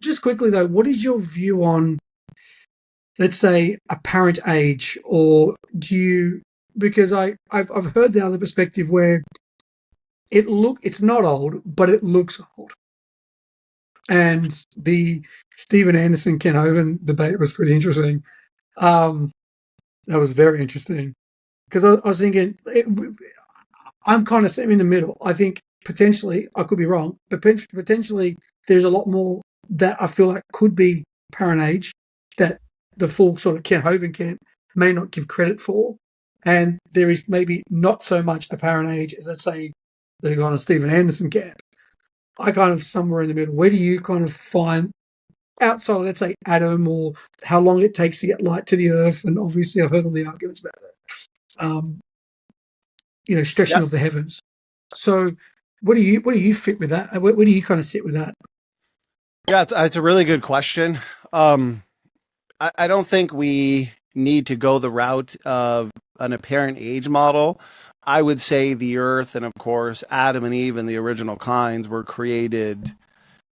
just quickly though, what is your view on, let's say, apparent age, or do you? Because I've heard the other perspective where it's not old, but it looks old. And the Stephen Anderson Ken Hovind debate was pretty interesting. Um, that was very interesting because I was thinking I'm kind of in the middle. I think potentially I could be wrong, but potentially there's a lot more that I feel like could be apparent age that the full sort of Ken Hovind camp may not give credit for, and there is maybe not so much apparent age as, let's say, the kind of Stephen Anderson camp. I kind of somewhere in the middle. Where do you kind of find outside, let's say, Adam, or how long it takes to get light to the Earth? And obviously, I've heard all the arguments about that. Stretching Yep. of the heavens. So, what do you fit with that? Where do you kind of sit with that? Yeah, it's a really good question. I don't think we need to go the route of an apparent age model. I would say the Earth and, of course, Adam and Eve and the original kinds were created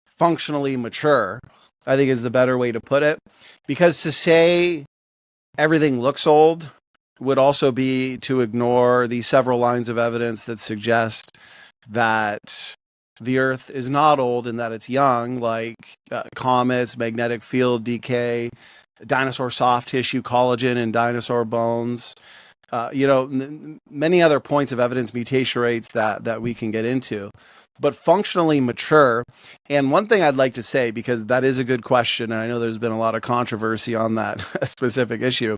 functionally mature, I think is the better way to put it. Because to say everything looks old would also be to ignore the several lines of evidence that suggest that the Earth is not old and that it's young, like comets, magnetic field decay, dinosaur soft tissue, collagen in dinosaur bones, many other points of evidence, mutation rates that we can get into. But functionally mature. And one thing I'd like to say, because that is a good question, and I know there's been a lot of controversy on that specific issue,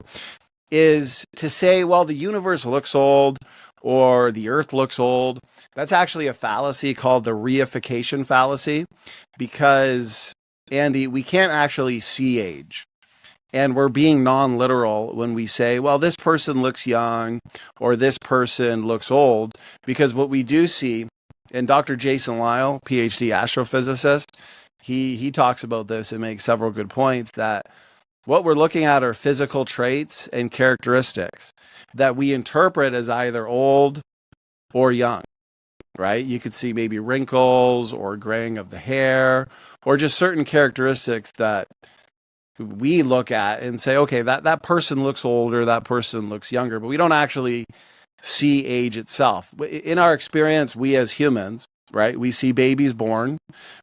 is to say, well, the universe looks old or the Earth looks old. That's actually a fallacy called the reification fallacy, because, Andy, we can't actually see age. And we're being non-literal when we say, well, this person looks young or this person looks old, because what we do see, and Dr. Jason Lisle, PhD astrophysicist, he talks about this and makes several good points, that what we're looking at are physical traits and characteristics that we interpret as either old or young, right? You could see maybe wrinkles or graying of the hair or just certain characteristics that we look at and say, okay, that person looks older, that person looks younger, but we don't actually see age itself. In our experience, we as humans, right, we see babies born,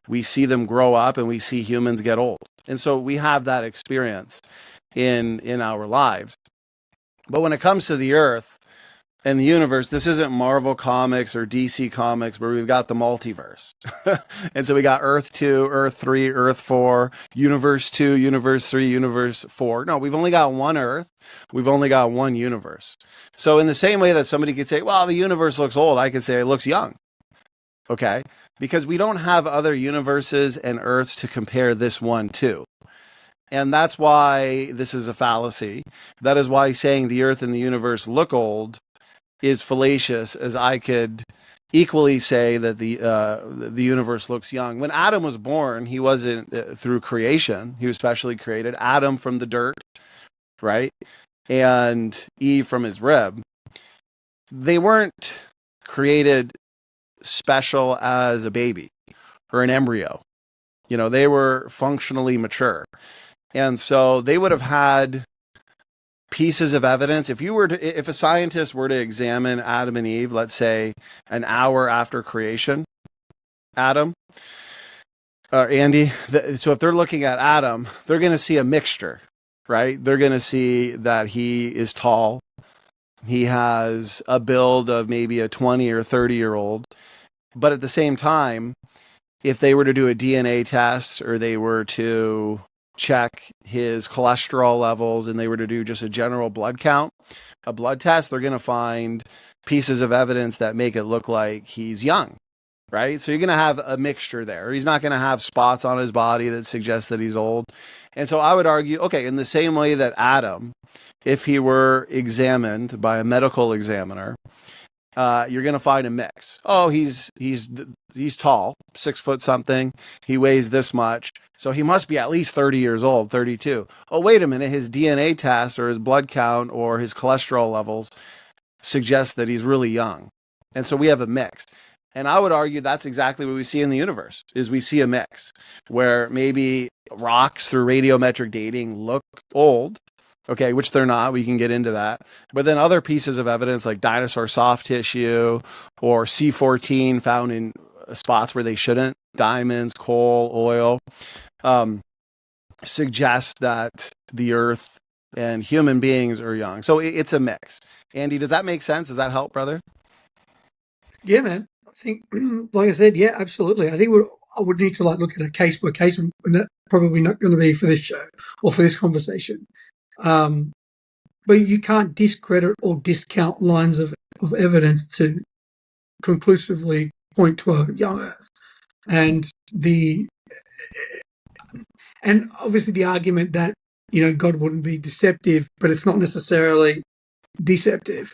we see them grow up, and we see humans get old. And so we have that experience in our lives. But when it comes to the Earth and the universe, this isn't Marvel Comics or DC Comics where we've got the multiverse. And so we got Earth 2, Earth 3, Earth 4, Universe 2, Universe 3, Universe 4. No, we've only got one Earth. We've only got one universe. So in the same way that somebody could say, well, the universe looks old, I could say it looks young. Okay? Because we don't have other universes and Earths to compare this one to. And that's why this is a fallacy. That is why saying the Earth and the universe look old is fallacious, as I could equally say that the universe looks young. When Adam was born, he wasn't through creation. He was specially created. Adam from the dirt, right? And Eve from his rib. They weren't created special as a baby or an embryo. They were functionally mature. And so they would have had pieces of evidence. If a scientist were to examine Adam and Eve, let's say an hour after creation, Adam, or Andy, so if they're looking at Adam, they're going to see a mixture, right? They're going to see that he is tall. He has a build of maybe a 20 or 30-year-old. But at the same time, if they were to do a DNA test or they were to check his cholesterol levels and they were to do just a general blood count, a blood test, they're going to find pieces of evidence that make it look like he's young, right? So you're going to have a mixture there. He's not going to have spots on his body that suggest that he's old. And so I would argue, okay, in the same way that Adam, if he were examined by a medical examiner, you're going to find a mix. Oh, he's tall, 6 foot something. He weighs this much. So he must be at least 30 years old, 32. Oh, wait a minute. His DNA test or his blood count or his cholesterol levels suggest that he's really young. And so we have a mix. And I would argue that's exactly what we see in the universe, is we see a mix where maybe rocks through radiometric dating look old, okay, which they're not. We can get into that. But then other pieces of evidence like dinosaur soft tissue or C14 found in spots where they shouldn't, diamonds, coal, oil, suggest that the earth and human beings are young. So it's a mix. Andy, does that make sense? Does that help, brother? Yeah, man. I think, like I said, yeah, absolutely. I think I would need to look at a case by case, and that's probably not going to be for this show or for this conversation. But you can't discredit or discount lines of evidence to conclusively point to a young Earth, and obviously the argument that God wouldn't be deceptive, but it's not necessarily deceptive.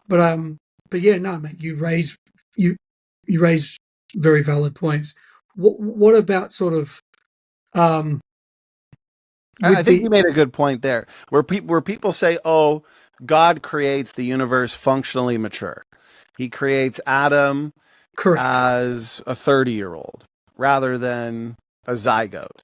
But yeah, no, mate, you raise very valid points. What about sort of I think you made a good point there, where people say, "Oh, God creates the universe functionally mature. He creates Adam as a 30-year-old rather than a zygote."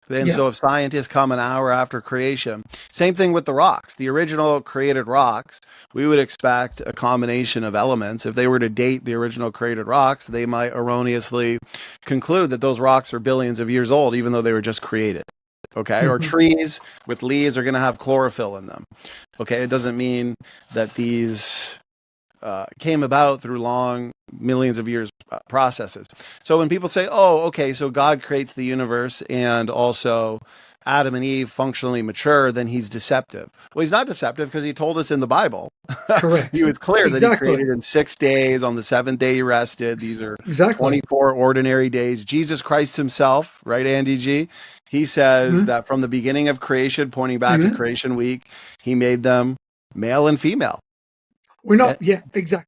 And so if scientists come an hour after creation, same thing with the rocks. The original created rocks, we would expect a combination of elements. If they were to date the original created rocks, they might erroneously conclude that those rocks are billions of years old, even though they were just created. Okay. Or trees with leaves are going to have chlorophyll in them. Okay. It doesn't mean that these came about through long millions of years processes. So when people say, "Oh, okay, so God creates the universe and also Adam and Eve functionally mature," then he's deceptive. Well, he's not deceptive because he told us in the Bible. Correct. He was clear that he created in 6 days. On the 7th day he rested. These are 24 ordinary days. Jesus Christ himself, right, Andy G? He says that from the beginning of creation, pointing back to creation week, he made them male and female. We're not, exactly.